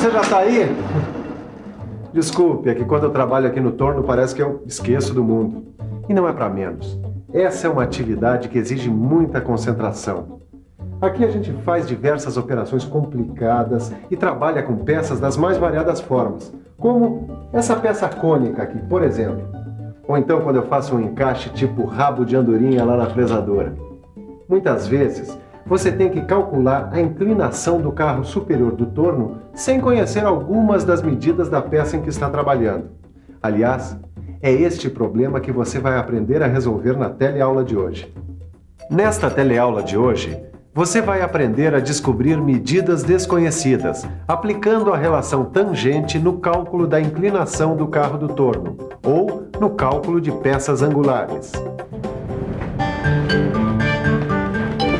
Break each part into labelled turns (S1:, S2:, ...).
S1: você já tá aí? Desculpe, é que quando eu trabalho aqui no torno parece que eu esqueço do mundo. E não é para menos. Essa é uma atividade que exige muita concentração. Aqui a gente faz diversas operações complicadas e trabalha com peças das mais variadas formas, como essa peça cônica aqui, por exemplo. Ou então quando eu faço um encaixe tipo rabo de andorinha lá na fresadora. Muitas vezes, você tem que calcular a inclinação do carro superior do torno sem conhecer algumas das medidas da peça em que está trabalhando. Aliás, é este problema que você vai aprender a resolver na teleaula de hoje. Nesta teleaula de hoje, você vai aprender a descobrir medidas desconhecidas, aplicando a relação tangente no cálculo da inclinação do carro do torno, ou no cálculo de peças angulares.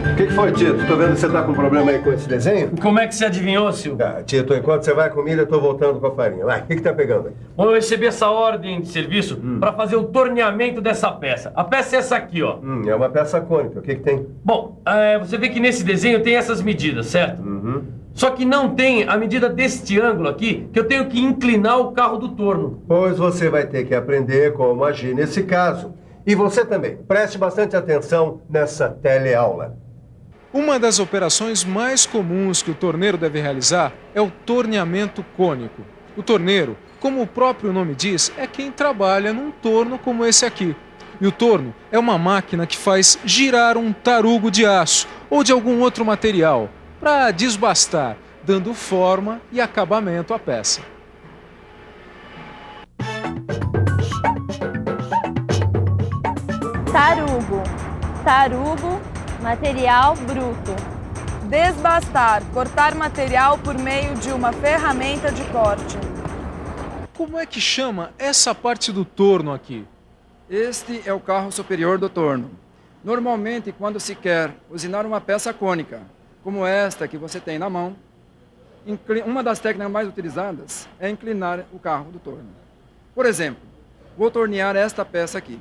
S1: O que foi, Tito? Tô vendo que você tá com problema aí com esse desenho?
S2: Como é que você adivinhou, Silvio?
S1: Tito, enquanto você vai comigo, eu tô voltando com a farinha. Vai, o que tá pegando aí?
S2: Bom, eu recebi essa ordem de serviço para fazer o torneamento dessa peça. A peça é essa aqui, ó.
S1: É uma peça cônica. O que tem?
S2: Bom, você vê que nesse desenho tem essas medidas, certo? Só que não tem a medida deste ângulo aqui, que eu tenho que inclinar o carro do torno.
S1: Pois você vai ter que aprender como agir nesse caso. E você também. Preste bastante atenção nessa teleaula.
S3: Uma das operações mais comuns que o torneiro deve realizar é o torneamento cônico. O torneiro, como o próprio nome diz, é quem trabalha num torno como esse aqui. E o torno é uma máquina que faz girar um tarugo de aço ou de algum outro material para desbastar, dando forma e acabamento à peça.
S4: Tarugo. Tarugo, material bruto.
S5: Desbastar, cortar material por meio de uma ferramenta de corte.
S3: Como é que chama essa parte do torno aqui?
S6: Este é o carro superior do torno. Normalmente, quando se quer usinar uma peça cônica, como esta que você tem na mão, uma das técnicas mais utilizadas é inclinar o carro do torno. Por exemplo, vou tornear esta peça aqui.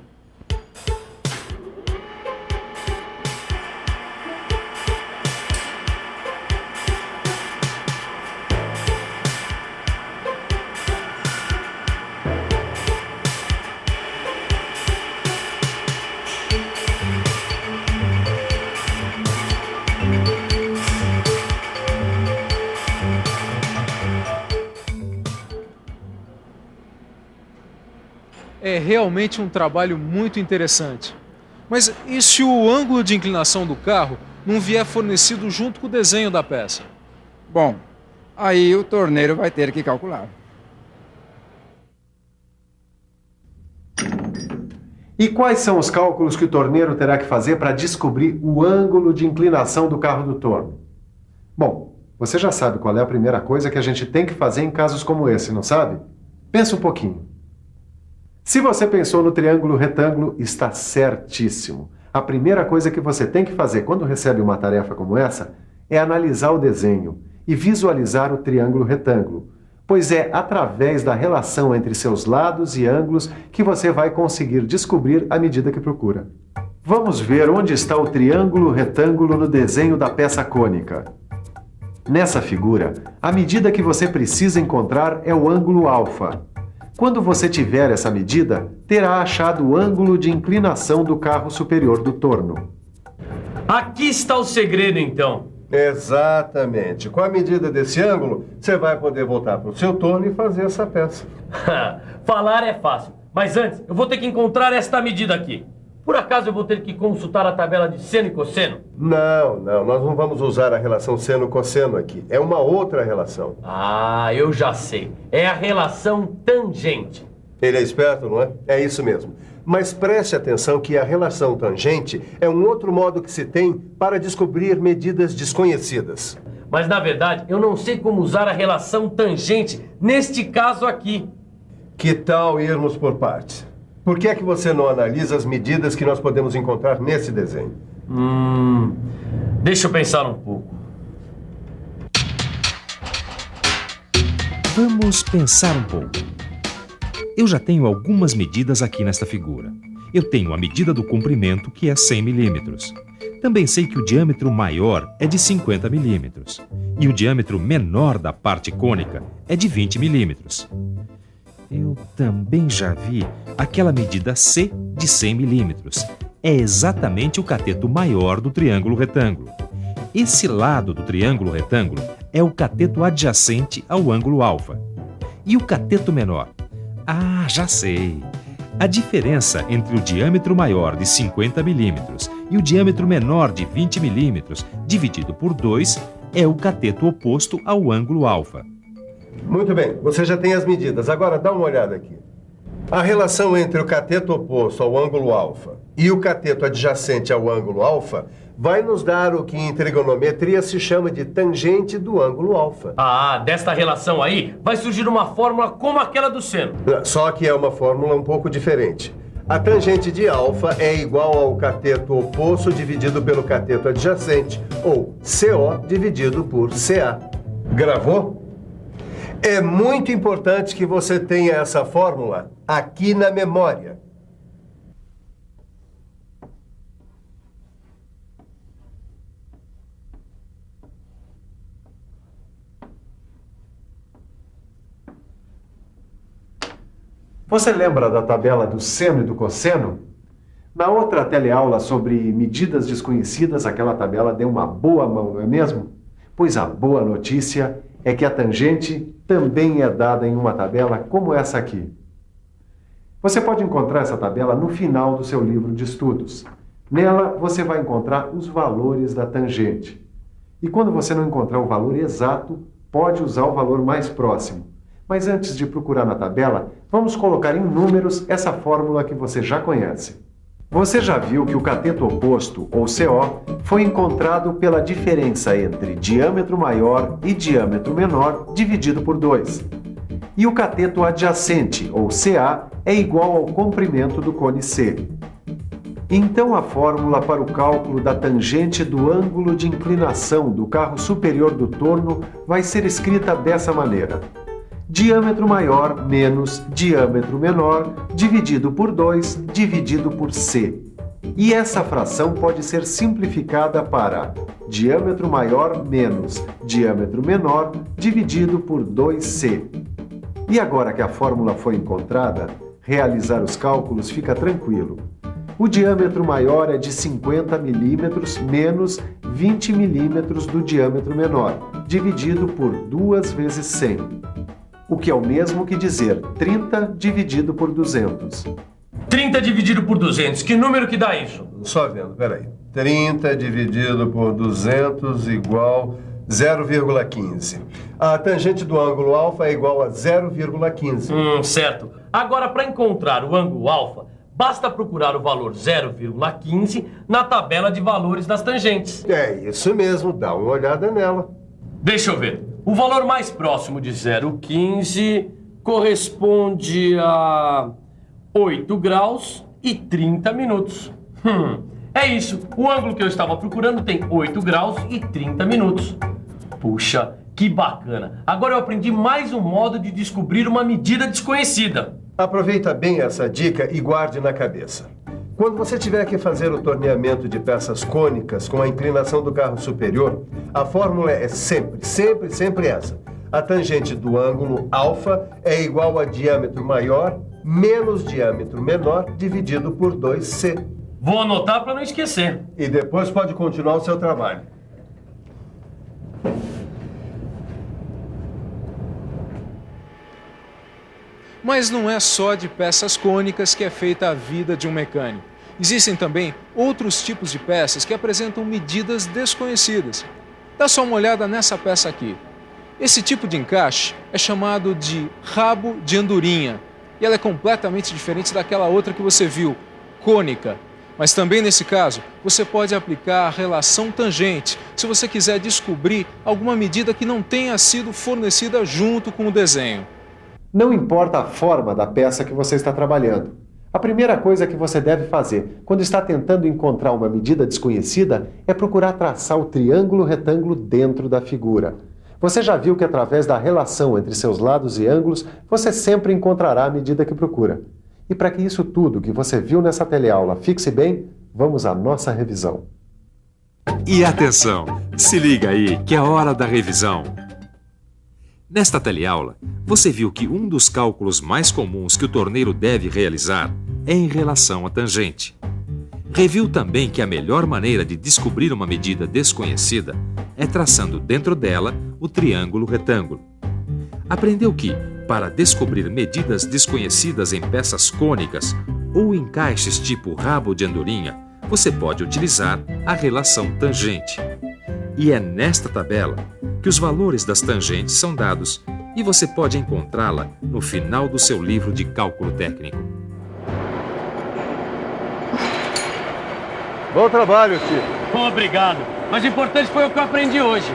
S3: É realmente um trabalho muito interessante. Mas e se o ângulo de inclinação do carro não vier fornecido junto com o desenho da peça?
S6: Bom, aí o torneiro vai ter que calcular.
S1: E quais são os cálculos que o torneiro terá que fazer para descobrir o ângulo de inclinação do carro do torno? Bom, você já sabe qual é a primeira coisa que a gente tem que fazer em casos como esse, não sabe? Pensa um pouquinho. Se você pensou no triângulo retângulo, está certíssimo. A primeira coisa que você tem que fazer quando recebe uma tarefa como essa é analisar o desenho e visualizar o triângulo retângulo, pois é através da relação entre seus lados e ângulos que você vai conseguir descobrir a medida que procura. Vamos ver onde está o triângulo retângulo no desenho da peça cônica. Nessa figura, a medida que você precisa encontrar é o ângulo alfa. Quando você tiver essa medida, terá achado o ângulo de inclinação do carro superior do torno.
S2: Aqui está o segredo, então.
S1: Exatamente. Com a medida desse ângulo, você vai poder voltar para o seu torno e fazer essa peça.
S2: Falar é fácil, mas antes eu vou ter que encontrar esta medida aqui. Por acaso eu vou ter que consultar a tabela de seno e cosseno?
S1: Não, nós não vamos usar a relação seno-cosseno aqui. É uma outra relação.
S2: Ah, eu já sei. É a relação tangente.
S1: Ele é esperto, não é? É isso mesmo. Mas preste atenção que a relação tangente é um outro modo que se tem para descobrir medidas desconhecidas.
S2: Mas, na verdade, eu não sei como usar a relação tangente neste caso aqui.
S1: Que tal irmos por partes? Por que é que você não analisa as medidas que nós podemos encontrar nesse desenho?
S2: Deixa eu pensar um pouco.
S7: Vamos pensar um pouco. Eu já tenho algumas medidas aqui nesta figura. Eu tenho a medida do comprimento, que é 100 milímetros. Também sei que o diâmetro maior é de 50 milímetros e o diâmetro menor da parte cônica é de 20 milímetros. Eu também já vi aquela medida C de 100 milímetros. É exatamente o cateto maior do triângulo retângulo. Esse lado do triângulo retângulo é o cateto adjacente ao ângulo alfa. E o cateto menor? Ah, já sei! A diferença entre o diâmetro maior de 50 milímetros e o diâmetro menor de 20 milímetros dividido por 2 é o cateto oposto ao ângulo alfa.
S1: Muito bem, você já tem as medidas. Agora dá uma olhada aqui. A relação entre o cateto oposto ao ângulo alfa e o cateto adjacente ao ângulo alfa vai nos dar o que em trigonometria se chama de tangente do ângulo alfa.
S2: Ah, desta relação aí vai surgir uma fórmula como aquela do seno.
S1: Só que é uma fórmula um pouco diferente. A tangente de alfa é igual ao cateto oposto dividido pelo cateto adjacente, ou CO dividido por CA. Gravou? É muito importante que você tenha essa fórmula aqui na memória. Você lembra da tabela do seno e do cosseno? Na outra teleaula sobre medidas desconhecidas, aquela tabela deu uma boa mão, não é mesmo? Pois a boa notícia é que a tangente também é dada em uma tabela como essa aqui. Você pode encontrar essa tabela no final do seu livro de estudos. Nela, você vai encontrar os valores da tangente. E quando você não encontrar o valor exato, pode usar o valor mais próximo. Mas antes de procurar na tabela, vamos colocar em números essa fórmula que você já conhece. Você já viu que o cateto oposto, ou CO, foi encontrado pela diferença entre diâmetro maior e diâmetro menor dividido por 2. E o cateto adjacente, ou CA, é igual ao comprimento do cone C. Então a fórmula para o cálculo da tangente do ângulo de inclinação do carro superior do torno vai ser escrita dessa maneira: diâmetro maior menos diâmetro menor dividido por 2 dividido por C. E essa fração pode ser simplificada para diâmetro maior menos diâmetro menor dividido por 2C. E agora que a fórmula foi encontrada, realizar os cálculos fica tranquilo. O diâmetro maior é de 50 milímetros menos 20 milímetros do diâmetro menor, dividido por 2 vezes 100. O que é o mesmo que dizer 30 dividido por 200.
S2: 30 dividido por 200, que número que dá isso?
S1: Só vendo, peraí. 30 dividido por 200 igual 0,15. A tangente do ângulo alfa é igual a 0,15.
S2: Certo. Agora, para encontrar o ângulo alfa, basta procurar o valor 0,15 na tabela de valores das tangentes.
S1: É isso mesmo, dá uma olhada nela.
S2: Deixa eu ver. O valor mais próximo de 0,15 corresponde a 8 graus e 30 minutos. É isso. O ângulo que eu estava procurando tem 8 graus e 30 minutos. Puxa, que bacana. Agora eu aprendi mais um modo de descobrir uma medida desconhecida.
S1: Aproveita bem essa dica e guarde na cabeça. Quando você tiver que fazer o torneamento de peças cônicas com a inclinação do carro superior, a fórmula é sempre essa. A tangente do ângulo alfa é igual a diâmetro maior menos diâmetro menor dividido por 2C.
S2: Vou anotar para não esquecer.
S1: E depois pode continuar o seu trabalho.
S3: Mas não é só de peças cônicas que é feita a vida de um mecânico. Existem também outros tipos de peças que apresentam medidas desconhecidas. Dá só uma olhada nessa peça aqui. Esse tipo de encaixe é chamado de rabo de andorinha. E ela é completamente diferente daquela outra que você viu, cônica. Mas também nesse caso, você pode aplicar a relação tangente se você quiser descobrir alguma medida que não tenha sido fornecida junto com o desenho.
S1: Não importa a forma da peça que você está trabalhando. A primeira coisa que você deve fazer quando está tentando encontrar uma medida desconhecida é procurar traçar o triângulo retângulo dentro da figura. Você já viu que através da relação entre seus lados e ângulos, você sempre encontrará a medida que procura. E para que isso tudo que você viu nessa teleaula fixe bem, vamos à nossa revisão.
S7: E atenção, se liga aí que é hora da revisão. Nesta teleaula, você viu que um dos cálculos mais comuns que o torneiro deve realizar é em relação à tangente. Reviu também que a melhor maneira de descobrir uma medida desconhecida é traçando dentro dela o triângulo retângulo. Aprendeu que, para descobrir medidas desconhecidas em peças cônicas ou encaixes tipo rabo de andorinha, você pode utilizar a relação tangente. E é nesta tabela que os valores das tangentes são dados e você pode encontrá-la no final do seu livro de cálculo técnico.
S1: Bom trabalho, tio.
S2: Obrigado. Mas o importante foi o que eu aprendi hoje.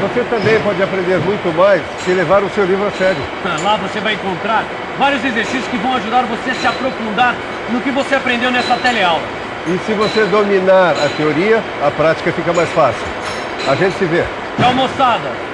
S1: Você também pode aprender muito mais se levar o seu livro a sério.
S2: Lá você vai encontrar vários exercícios que vão ajudar você a se aprofundar no que você aprendeu nessa teleaula.
S1: E se você dominar a teoria, a prática fica mais fácil. A gente se vê.
S2: Tchau, moçada!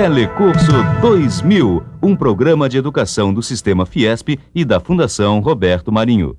S8: Telecurso 2000, um programa de educação do Sistema Fiesp e da Fundação Roberto Marinho.